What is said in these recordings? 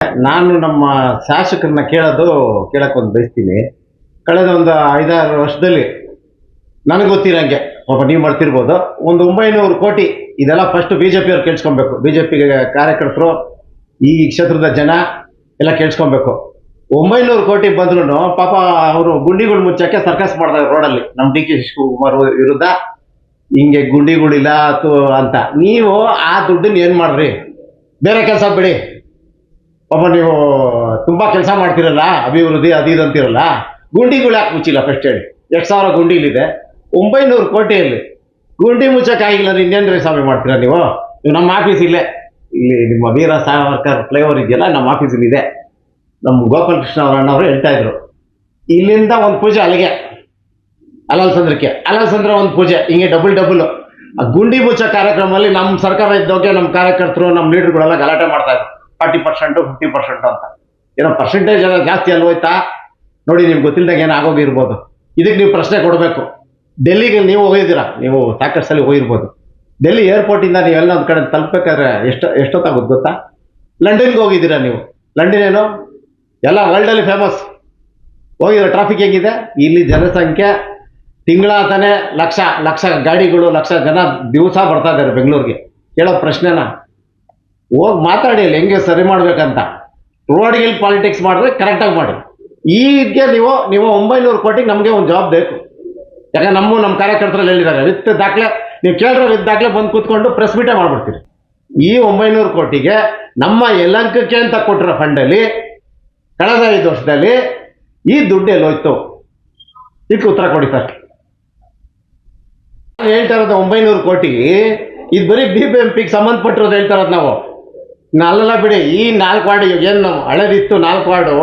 ನಾನು ನಮ್ಮ ಶಾಸಕರನ್ನ ಕೇಳಕ್ಕೊಂದು ಬಯಸ್ತೀನಿ. ಕಳೆದ ಒಂದು 5-6 ವರ್ಷದಲ್ಲಿ ನನಗೆ ಗೊತ್ತಿರಂಗೆ, ಪಾಪ ನೀವು ಮಾಡ್ತಿರ್ಬೋದು, ಒಂದು 900 ಕೋಟಿ ಇದೆಲ್ಲ ಫಸ್ಟ್ ಬಿಜೆಪಿ ಅವ್ರು ಕೇಳಿಸ್ಕೊಬೇಕು. ಬಿಜೆಪಿಗೆ ಕಾರ್ಯಕರ್ತರು, ಈ ಕ್ಷೇತ್ರದ ಜನ ಎಲ್ಲ ಕೇಳಿಸ್ಕೊಬೇಕು. 900 ಕೋಟಿ ಬಂದ್ರು ಪಾಪ ಅವರು ಗುಂಡಿಗಳು ಮುಚ್ಚಕ್ಕೆ ಸರ್ಕಸ್ ಮಾಡ್ತಾರೆ ರೋಡಲ್ಲಿ, ನಮ್ಮ ಡಿ ಕೆ ಶಿವಕುಮಾರ್ ವಿರುದ್ಧ ಹಿಂಗೆ ಗುಂಡಿಗಳಿಲ್ಲ ಅಂತ. ನೀವು ಆ ದುಡ್ಡನ್ನ ಏನ್ ಮಾಡ್ರಿ, ಬೇರೆ ಕೆಲಸ ಬಿಡಿ. ಪಾಪ ನೀವು ತುಂಬಾ ಕೆಲಸ ಮಾಡ್ತಿರಲ್ಲ, ಅಭಿವೃದ್ಧಿ ಅದು ಇದು ಅಂತಿರಲ್ಲ, ಗುಂಡಿಗಳು ಯಾಕೆ ಮುಚ್ಚಿಲ್ಲ ಫಸ್ಟ್ ಹೇಳಿ. 2,000 ಗುಂಡಿಲಿದೆ, 900 ಕೋಟಿಯಲ್ಲಿ ಗುಂಡಿ ಮುಚ್ಚಕ್ಕಾಗಿಲ್ಲ. ಇನ್ನೇನ್ರಿ ಸ್ವಾಮಿ ಮಾಡ್ತೀರಾ ನೀವು? ನಮ್ಮ ಆಫೀಸ್ ಇಲ್ಲಿ ನಿಮ್ಮ ವೀರ ಸಾವರ್ಕರ್ ಫ್ಲೈಓವರ್ ಇದೆಯಲ್ಲ, ನಮ್ಮ ಆಫೀಸಲ್ಲಿ ಇದೆ. ನಮ್ಮ ಗೋಪಾಲಕೃಷ್ಣ ಅವರ ಅಣ್ಣವರು ಹೇಳ್ತಾ ಇದ್ರು, ಇಲ್ಲಿಂದ ಒಂದು ಪೂಜೆ ಅಲ್ಲಿಗೆ ಅಲಲ್ಸಂದ್ರ ಒಂದು ಪೂಜೆ, ಹಿಂಗೆ ಡಬಲ್. ಆ ಗುಂಡಿ ಮುಚ್ಚ ಕಾರ್ಯಕ್ರಮದಲ್ಲಿ ನಮ್ಮ ಸರ್ಕಾರ ಇದ್ದೋಕೆ ನಮ್ಮ ಕಾರ್ಯಕರ್ತರು, ನಮ್ಮ ಲೀಡರ್ಗಳೆಲ್ಲ ಗಲಾಟೆ ಮಾಡ್ತಾ ಇದ್ರು. 40%, 50% ಅಂತ. ಏನೋ ಪರ್ಸೆಂಟೇಜ್ ಎಲ್ಲ ಜಾಸ್ತಿ ಅಲ್ವೋಯ್ತಾ ನೋಡಿ, ನಿಮ್ಗೆ ಗೊತ್ತಿಲ್ಲದಾಗ ಏನೋ ಆಗೋಗಿರ್ಬೋದು. ಇದಕ್ಕೆ ನೀವು ಪ್ರಶ್ನೆ ಕೊಡಬೇಕು. ಡೆಲ್ಲಿಗೆ ನೀವು ಹೋಗಿದ್ದೀರಾ, ನೀವು ಸಾಕಷ್ಟು ಸಲ ಹೋಗಿರ್ಬೋದು. ಡೆಲ್ಲಿ ಏರ್ಪೋರ್ಟಿಂದ ನೀವೆಲ್ಲ ಒಂದು ಕಡೆ ತಲುಪಬೇಕಾದ್ರೆ ಎಷ್ಟೊತ್ತಾಗುತ್ತೆ ಗೊತ್ತಾ? ಲಂಡನ್ಗೆ ಹೋಗಿದ್ದೀರಾ ನೀವು? ಲಂಡನ್ ಏನು ಎಲ್ಲ ವರ್ಲ್ಡಲ್ಲಿ ಫೇಮಸ್. ಹೋಗಿದ್ರೆ ಟ್ರಾಫಿಕ್ ಹೇಗಿದೆ? ಇಲ್ಲಿ ಜನಸಂಖ್ಯೆ ತಿಂಗಳ ತಾನೇ ಲಕ್ಷ ಗಾಡಿಗಳು, ಲಕ್ಷ ಜನ ದಿವಸ ಬರ್ತಾ ಇದ್ದಾರೆ ಬೆಂಗಳೂರಿಗೆ. ಕೇಳೋ ಪ್ರಶ್ನೆನ ಹೋಗಿ ಮಾತಾಡಿ ಅಲ್ಲಿ ಹೆಂಗೆ ಸರಿ ಮಾಡ್ಬೇಕಂತ. ರೋಡ್ಗೆ ಪಾಲಿಟಿಕ್ಸ್ ಮಾಡಿದ್ರೆ ಕರೆಕ್ಟಾಗಿ ಮಾಡಿ. ಈಗೆ ನೀವು 900 ಕೋಟಿಗೆ ನಮಗೆ ಒಂದು ಜಾಬ್ ಬೇಕು. ಯಾಕಂದ್ರೆ ನಮ್ಮ ಕಾರ್ಯಕರ್ತರಲ್ಲಿ ಹೇಳಿದ್ದಾರೆ, ವಿತ್ ದಾಖಲೆ ನೀವು ಕೇಳಿದ್ರೆ ವಿತ್ ದಾಖಲೆ ಬಂದು ಕೂತ್ಕೊಂಡು ಪ್ರೆಸ್ ಮೀಟೇ ಮಾಡ್ಬಿಡ್ತೀರಿ. ಈ 900 ಕೋಟಿಗೆ ನಮ್ಮ ಯಲಹಂಕಕ್ಕೆ ಅಂತ ಕೊಟ್ಟಿರೋ ಫಂಡಲ್ಲಿ ಕಳೆದ 5 ವರ್ಷದಲ್ಲಿ ಈ ದುಡ್ಡು ಎಲ್ಲೋಯ್ತು? ಇದಕ್ಕೆ ಉತ್ತರ ಕೊಡಿ ಸರ್. ಹೇಳ್ತಾ ಇರೋದು 900 ಕೋಟಿ, ಇದು ಬರೀ BBMPಗೆ ಸಂಬಂಧಪಟ್ಟಿರೋದು ಹೇಳ್ತಾ ಇರೋದು ನಾವು. ಅಲ್ಲೆಲ್ಲ ಬಿಡಿ, ಈ 4 ವಾರ್ಡ್ ಏನು ಹಳೇದಿತ್ತು 4 ವಾರ್ಡು,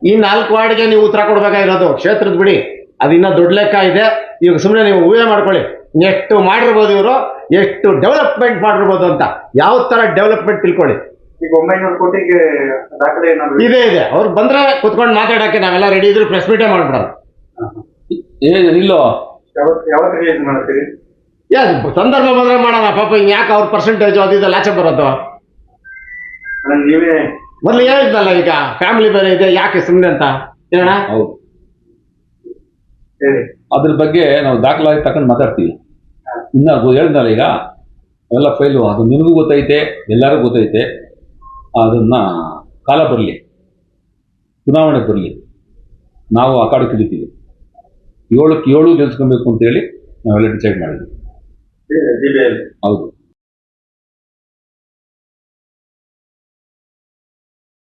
ಈ 4 ವಾರ್ಡ್ಗೆ ನೀವು ಉತ್ತರ ಕೊಡ್ಬೇಕಾಗಿರೋದು. ಕ್ಷೇತ್ರದ ಬಿಡಿ, ಅದಿನ್ನ ದೊಡ್ಡ ಲೆಕ್ಕ ಇದೆ. ಈಗ ಸುಮ್ಮನೆ ನೀವು ಊಹೆ ಮಾಡ್ಕೊಳ್ಳಿ, ಎಷ್ಟು ಮಾಡಿರ್ಬೋದು ಇವರು, ಎಷ್ಟು ಡೆವಲಪ್ಮೆಂಟ್ ಮಾಡಿರ್ಬೋದು ಅಂತ. ಯಾವ ತರ ಡೆವಲಪ್ಮೆಂಟ್ ತಿಳ್ಕೊಳ್ಳಿ. ಈಗ 900 ಕೋಟಿಗೆ ದಾಖಲೆ ಏನಾದ್ರು ಇದೆ. ಅವ್ರು ಬಂದ್ರೆ ಕುತ್ಕೊಂಡು ಮಾತಾಡಕ್ಕೆ ನಾವೆಲ್ಲ ರೆಡಿ ಇದ್ರು, ಪ್ರೆಸ್ ಮೀಟೇ ಮಾಡ್ಬಿಡೋಣ. ಇಲ್ಲೋ ಯಾವತ್ತು ರಿಲೀಸ್ ಮಾಡ್ತೀರಿ? ಸಂದರ್ಭ ಬಂದ್ರೆ ಮಾಡೋಣ. ಪಾಪ ಯಾಕೆ ಅವ್ರ ಪರ್ಸೆಂಟೇಜ್ ಅದಿದೆಲ್ಲ ಆಚೆ ಬರೋದು? ನೀವೇ ಮೊದಲು ಹೇಳಿದ್ನಲ್ಲ, ಈಗ ಫ್ಯಾಮಿಲಿ ಬೇರೆ ಇದೆ, ಯಾಕೆ ಸುಮ್ಮನೆ ಅಂತ ಹೇಳೋಣ. ಹೌದು, ಹೇಳಿ. ಅದ್ರ ಬಗ್ಗೆ ನಾವು ದಾಖಲಾಗಿ ತಗೊಂಡು ಮಾತಾಡ್ತೀವಿ. ಇನ್ನ ಹೇಳಿದ್ನಲ್ಲ, ಈಗ ಎಲ್ಲ ಫೈಲು ಅದು ನಿನಗೂ ಗೊತ್ತೈತೆ, ಎಲ್ಲರಿಗೂ ಗೊತ್ತೈತೆ. ಅದನ್ನ ಕಾಲ ಬರಲಿ, ಚುನಾವಣೆ ಬರಲಿ, ನಾವು ಆ ಕಾಡು ಕಿಡಿತೀವಿ. 7ಕ್ಕೆ 7 ಗೆಲ್ಸ್ಕೊಬೇಕು ಅಂತೇಳಿ ನಾವೆಲ್ಲ ಡಿಸೈಡ್ ಮಾಡಿದ್ವಿ. ಜಿಲ್ಲೆಯಲ್ಲಿ ಹೌದು.